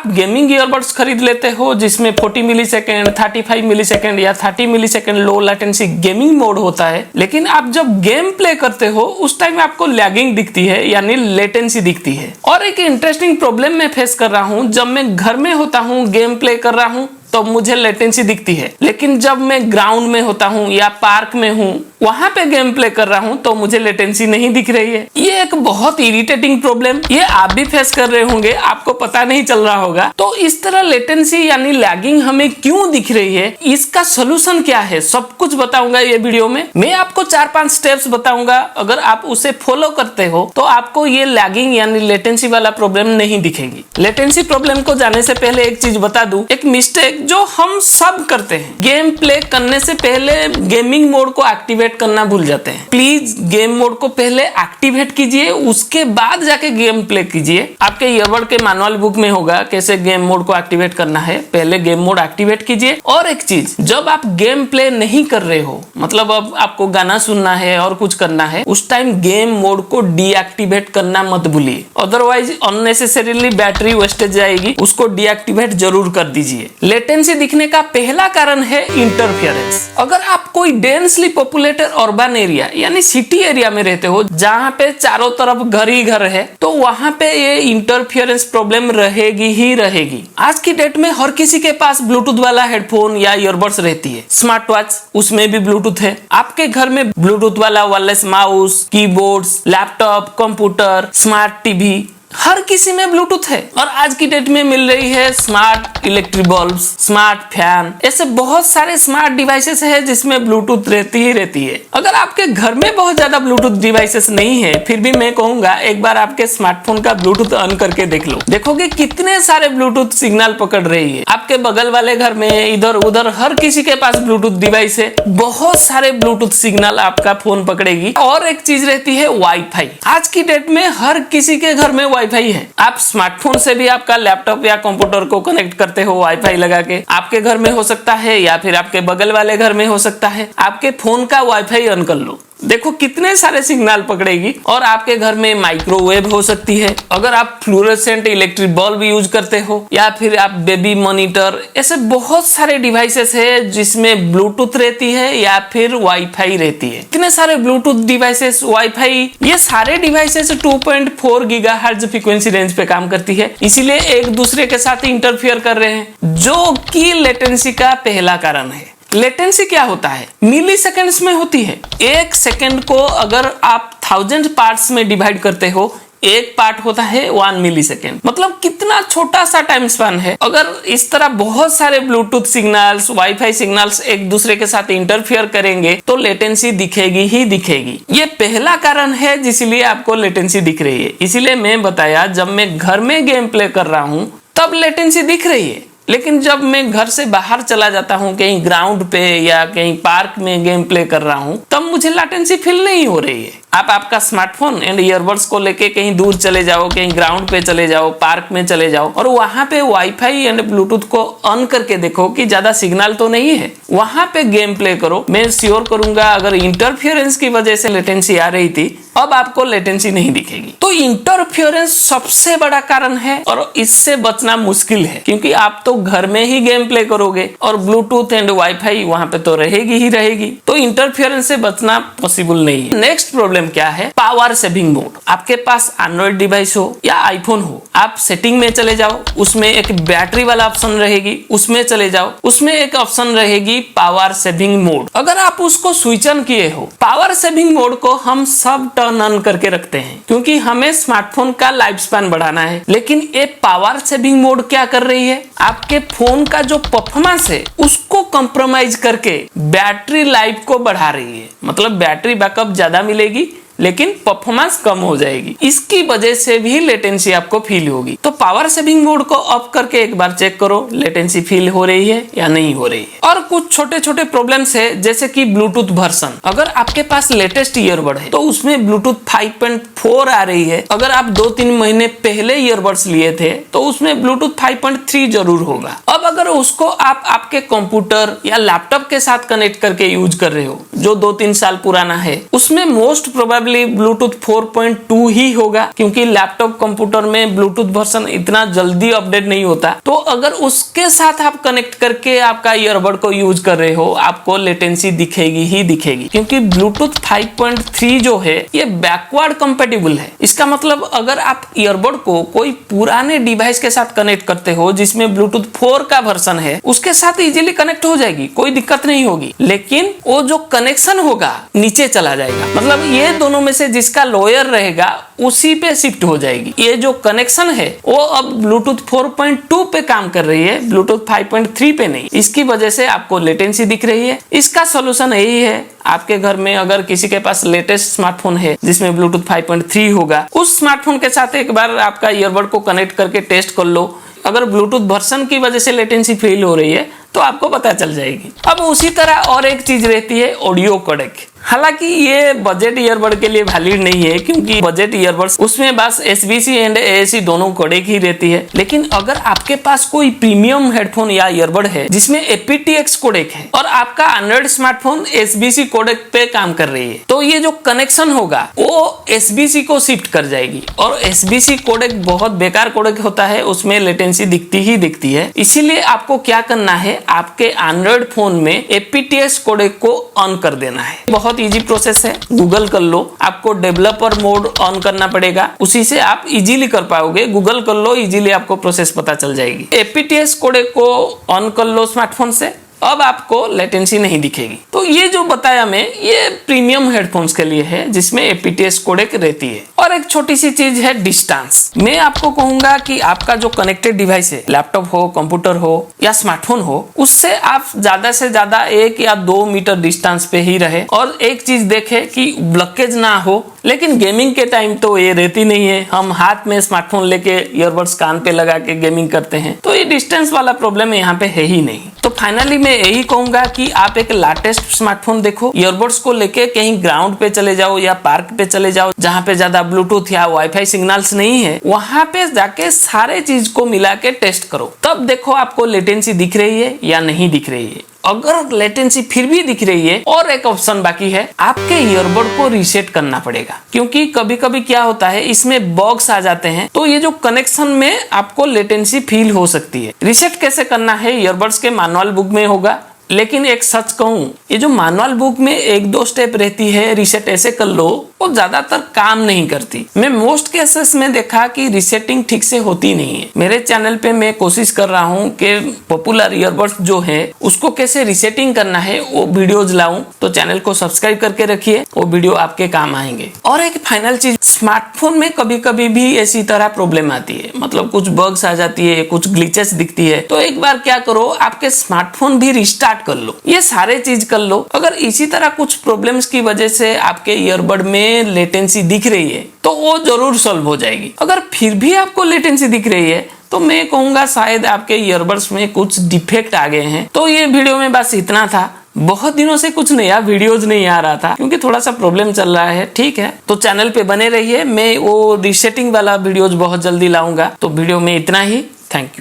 आप gaming earbuds खरीद लेते हो जिसमें 40 मिली सेकेंड, 35 मिली सेकेंड या 30 millisecond low latency gaming mode होता है, लेकिन आप जब गेम प्ले करते हो उस टाइम आपको लैगिंग दिखती है यानी लेटेंसी दिखती है। और एक इंटरेस्टिंग प्रॉब्लम मैं फेस कर रहा हूं, जब मैं घर में होता हूं गेम प्ले कर रहा हूं तो मुझे लेटेंसी दिखती है, लेकिन जब मैं ग्राउंड में होता हूं या पार्क में हूं वहां पे गेम प्ले कर रहा हूं तो मुझे लेटेंसी नहीं दिख रही है। ये एक बहुत इरिटेटिंग प्रॉब्लम, ये आप भी फेस कर रहे होंगे, आपको पता नहीं चल रहा होगा। तो इस तरह लेटेंसी यानी लैगिंग हमें क्यों दिख रही है, इसका सोल्यूशन क्या है, सब कुछ बताऊंगा ये वीडियो में। मैं आपको 4-5 स्टेप्स बताऊंगा, अगर आप उसे फॉलो करते हो तो आपको ये लैगिंग यानी लेटेंसी वाला प्रॉब्लम नहीं दिखेगी। लेटेंसी प्रॉब्लम को जाने से पहले एक चीज बता दूं, एक मिस्टेक जो हम सब करते हैं, गेम प्ले करने से पहले गेमिंग मोड को एक्टिवेट करना भूल जाते हैं। प्लीज गेम मोड को पहले एक्टिवेट कीजिए, उसके बाद जाके गेम प्ले कीजिए। आपके ईयरबड के मैनुअल बुक में होगा कैसे गेम मोड को एक्टिवेट करना है, पहले गेम मोड एक्टिवेट कीजिए। और एक चीज, जब आप गेम प्ले नहीं कर रहे हो, मतलब अब आपको गाना सुनना है और कुछ करना है, उस टाइम गेम मोड को डीएक्टिवेट करना मत भूलिए, अदरवाइज अननेसेसरीली बैटरी वेस्टेज जाएगी, उसको डीएक्टिवेट जरूर कर दीजिए। लेटेंसी दिखने का पहला कारण है इंटरफेरेंस। अगर आप कोई डेंसली पॉपुलेटेड अर्बन एरिया यानी सिटी एरिया में रहते हो जहां पे चारों तरफ घर ही घर है, तो वहां पे ये इंटरफेरेंस प्रॉब्लम रहेगी ही रहेगी। आज की डेट में हर किसी के पास ब्लूटूथ वाला हेडफोन या ईयरबड्स रहती है। स्मार्ट वॉच उसमें भी ब्लूटूथ है। आपके घर में ब्लूटूथ वाला wireless mouse, keyboards, laptop, computer, smart TV, हर किसी में ब्लूटूथ है। और आज की डेट में मिल रही है smart electric bulbs, smart fan, ऐसे बहुत सारे स्मार्ट डिवाइसेस है जिसमें ब्लूटूथ रहती ही रहती है। अगर आपके घर में बहुत ज्यादा ब्लूटूथ डिवाइसेस नहीं है, फिर भी मैं कहूंगा एक बार आपके स्मार्टफोन का ब्लूटूथ ऑन करके देख लो, देखोगे कितने सारे ब्लूटूथ सिग्नल पकड़ रही है। आपके बगल वाले घर में, इधर उधर हर किसी के पास ब्लूटूथ डिवाइस है, बहुत सारे ब्लूटूथ सिग्नल आपका फोन पकड़ेगी। और एक चीज रहती है वाईफाई। आज की डेट में हर किसी के घर में वाईफाई है। आप स्मार्टफोन से भी आपका लैपटॉप या कंप्यूटर को कनेक्ट करते हो वाईफाई लगा के। आपके घर में हो सकता है या फिर आपके बगल वाले घर में हो सकता है। आपके फोन का वाईफाई ऑन कर लो, देखो कितने सारे सिग्नल पकड़ेगी। और आपके घर में माइक्रोवेव हो सकती है। अगर आप फ्लोरोसेंट इलेक्ट्रिक बल्ब यूज करते हो या फिर आप बेबी मॉनिटर, ऐसे बहुत सारे डिवाइसेस है जिसमें ब्लूटूथ रहती है या फिर वाईफाई रहती है। इतने सारे ब्लूटूथ डिवाइसेस, वाईफाई, ये सारे डिवाइसेस 2.4 गीगाहर्ट्ज फ्रीक्वेंसी रेंज पे काम करती है, इसीलिए एक दूसरे के साथ इंटरफियर कर रहे हैं, जो कि लेटेंसी का पहला कारण है। लेटेंसी क्या होता है? मिली सेकेंड्स में होती है। एक सेकेंड को अगर आप 1000 पार्ट्स में डिवाइड करते हो, एक पार्ट होता है 1 मिली सेकेंड। मतलब कितना छोटा सा टाइम स्पैन है। अगर इस तरह बहुत सारे ब्लूटूथ सिग्नल्स, वाईफाई सिग्नल्स एक दूसरे के साथ इंटरफियर करेंगे तो लेटेंसी दिखेगी ही दिखेगी। ये पहला कारण है जिसलिए आपको लेटेंसी दिख रही है। इसीलिए मैं बताया, जब मैं घर में गेम प्ले कर रहा हूं तब लेटेंसी दिख रही है, लेकिन जब मैं घर से बाहर चला जाता हूँ कहीं ग्राउंड पे या कहीं पार्क में गेम प्ले कर रहा हूँ, तब मुझे लेटेंसी फील नहीं हो रही है। आप आपका स्मार्टफोन एंड ईयरबड्स को लेके कहीं दूर चले जाओ, कहीं ग्राउंड पे चले जाओ, पार्क में चले जाओ और वहां पे वाईफाई एंड ब्लूटूथ को ऑन करके देखो कि ज्यादा सिग्नल तो नहीं है, वहां पे गेम प्ले करो। मैं श्योर करूंगा अगर इंटरफियरेंस की वजह से लेटेंसी आ रही थी, अब आपको लेटेंसी नहीं दिखेगी। तो इंटरफियरेंस सबसे बड़ा कारण है और इससे बचना मुश्किल है, क्योंकि आप तो घर में ही गेम प्ले करोगे और ब्लूटूथ एंड वाईफाई वहां पे तो रहेगी ही रहेगी, तो इंटरफियरेंस से बचना पॉसिबल नहीं है। नेक्स्ट प्रॉब्लम क्या है? Power saving mode. आपके पास एंड्रॉइड डिवाइस हो या आईफोन हो, आप सेटिंग में चले जाओ, उसमें एक बैटरी वाला ऑप्शन रहेगी, उसमें चले जाओ, उसमें एक ऑप्शन रहेगी पावर सेविंग मोड। अगर आप उसको स्विच ऑन किए हो, पावर सेविंग मोड को हम सब टर्न ऑन करके रखते हैं क्योंकि हमें स्मार्टफोन का लाइफ स्पैन बढ़ाना है। लेकिन ये पावर सेविंग मोड क्या कर रही है? आपके फोन का जो परफॉर्मेंस है उसको कंप्रोमाइज करके बैटरी लाइफ को बढ़ा रही है। मतलब बैटरी बैकअप ज्यादा मिलेगी लेकिन परफॉर्मेंस कम हो जाएगी। इसकी वजह से भी लेटेंसी आपको फील होगी। तो पावर सेविंग मोड को ऑफ करके एक बार चेक करो लेटेंसी फील हो रही है या नहीं हो रही है। और कुछ छोटे छोटे प्रॉब्लम्स है, जैसे कि ब्लूटूथ वर्जन। अगर आपके पास लेटेस्ट ईयरबड है तो उसमें ब्लूटूथ 5.4 आ रही है। अगर आप 2-3 महीने पहले ईयरबड्स लिए थे तो उसमें ब्लूटूथ 5.3 जरूर होगा। अब अब अगर उसको आप आपके कंप्यूटर या लैपटॉप के साथ कनेक्ट करके यूज कर रहे हो जो 2-3 साल पुराना है, उसमें मोस्ट प्रोबेबली ब्लूटूथ 4.2 ही होगा, क्योंकि लैपटॉप कंप्यूटर में ब्लूटूथ वर्जन इतना जल्दी अपडेट नहीं होता। तो अगर उसके साथ आप कनेक्ट करके आपका ईयरबड को यूज कर रहे हो, आपको लेटेंसी दिखेगी ही दिखेगी, क्योंकि ब्लूटूथ 5.3 जो है ये बैकवर्ड कंपेटिबल है। इसका मतलब अगर आप ईयरबड को कोई पुराने डिवाइस के साथ कनेक्ट करते हो जिसमें ब्लूटूथ 4 का वर्जन है, उसके साथ इजीली कनेक्ट हो जाएगी, कोई दिक्कत नहीं होगी। लेकिन वो जो कनेक्शन होगा नीचे चला जाएगा, मतलब ये दोनों में से जिसका लोअर रहेगा उसी पे शिफ्ट हो जाएगी। ये जो कनेक्शन है वो अब ब्लूटूथ 4.2 पे काम कर रही है, ब्लूटूथ 5.3 पे नहीं। इसकी वजह से आपको लेटेंसी दिख रही है। इसका सॉल्यूशन यही है, आपके घर में अगर किसी के पास लेटेस्ट स्मार्टफोन है जिसमें ब्लूटूथ 5.3 होगा, उस स्मार्टफोन के साथ एक बार आपका ईयरबड को कनेक्ट करके टेस्ट कर लो। अगर ब्लूटूथ वर्जन की वजह से लेटेंसी फील हो रही है तो आपको पता चल जाएगी। अब उसी तरह और एक चीज रहती है ऑडियो कोडेक। हालांकि ये बजट ईयरबड के लिए वैलिड नहीं है, क्योंकि बजट ईयरबड्स उसमें बस SBC एंड AAC दोनों कोडेक ही रहती है। लेकिन अगर आपके पास कोई प्रीमियम हेडफोन या ईयरबड है जिसमें aptX कोडेक है और आपका एंड्रॉइड स्मार्टफोन SBC कोडेक पे काम कर रही है, तो ये जो कनेक्शन होगा वो SBC को शिफ्ट कर जाएगी। और SBC कोडेक बहुत बेकार कोडेक होता है, उसमें लेटेंसी दिखती ही दिखती है। इसीलिए आपको क्या करना है, आपके एंड्रॉइड फोन में aptX कोडेक को ऑन कर देना है। बहुत इजी प्रोसेस है, गूगल कर लो। आपको डेवलपर मोड ऑन करना पड़ेगा, उसी से आप इजीली कर पाओगे। गूगल कर लो, इजीली आपको प्रोसेस पता चल जाएगी। aptX कोडेक को ऑन कर लो स्मार्टफोन से, अब आपको लेटेंसी नहीं दिखेगी। तो ये जो बताया मैं, ये प्रीमियम हेडफोन्स के लिए है जिसमें aptX कोडेक रहती है। और एक छोटी सी चीज है डिस्टेंस। मैं आपको कहूंगा कि आपका जो कनेक्टेड डिवाइस है, लैपटॉप हो, कंप्यूटर हो या स्मार्टफोन हो, उससे आप ज्यादा से ज्यादा 1 या 2 मीटर डिस्टेंस पे ही रहे। और एक चीज देखे कि ब्लॉकेज ना हो। लेकिन गेमिंग के टाइम तो ये रहती नहीं है, हम हाथ में स्मार्टफोन लेके ईयरबड्स कान पे लगा के गेमिंग करते हैं, तो ये डिस्टेंस वाला प्रॉब्लम यहाँ पे है ही नहीं। तो फाइनली मैं यही कहूंगा कि आप एक लेटेस्ट स्मार्टफोन देखो, ईयरबड्स को लेके कहीं ग्राउंड पे चले जाओ या पार्क पे चले जाओ जहाँ पे ज्यादा ब्लूटूथ या वाईफाई सिग्नल्स नहीं है, वहां पे जाके सारे चीज को मिला के टेस्ट करो, तब देखो आपको लेटेंसी दिख रही है या नहीं दिख रही है। अगर लेटेंसी फिर भी दिख रही है, और एक ऑप्शन बाकी है, आपके ईयरबड को रीसेट करना पड़ेगा। क्योंकि कभी कभी क्या होता है, इसमें बग्स आ जाते हैं, तो ये जो कनेक्शन में आपको लेटेंसी फील हो सकती है। रीसेट कैसे करना है, ईयरबड्स के मैनुअल बुक में होगा। लेकिन एक सच कहूं, ये जो मैनुअल बुक में 1-2 स्टेप रहती है, रीसेट ऐसे कर लो, वो ज्यादातर काम नहीं करती। मैं मोस्ट केसेस में देखा कि रीसेटिंग ठीक से होती नहीं है। मेरे चैनल पे मैं कोशिश कर रहा हूँ कि पॉपुलर ईयरबड्स जो है उसको कैसे रीसेटिंग करना है वो वीडियोज लाऊं, तो चैनल को सब्सक्राइब करके रखिए, वो वीडियो आपके काम आएंगे। और एक फाइनल चीज, स्मार्टफोन में कभी कभी भी ऐसी तरह प्रॉब्लम आती है, मतलब कुछ बग्स आ जाती है, कुछ ग्लिचेस दिखती है। तो एक बार क्या करो, आपके स्मार्टफोन भी रिस्टार्ट कर लो, ये सारे चीज कर लो। अगर इसी तरह कुछ प्रॉब्लम्स की वजह से आपके ईयरबड में लेटेंसी दिख रही है तो वो जरूर सॉल्व हो जाएगी। अगर फिर भी आपको लेटेंसी दिख रही है तो मैं कहूंगा शायद आपके ईयरबड्स में कुछ डिफेक्ट आ गए हैं। तो ये वीडियो में बस इतना था। बहुत दिनों से कुछ नया वीडियोज नहीं आ रहा था क्योंकि थोड़ा सा प्रॉब्लम चल रहा है। ठीक है, तो चैनल पे बने रहिए, मैं वो रीसेटिंग वाला वीडियोज बहुत जल्दी लाऊंगा। तो वीडियो में इतना ही, थैंक यू।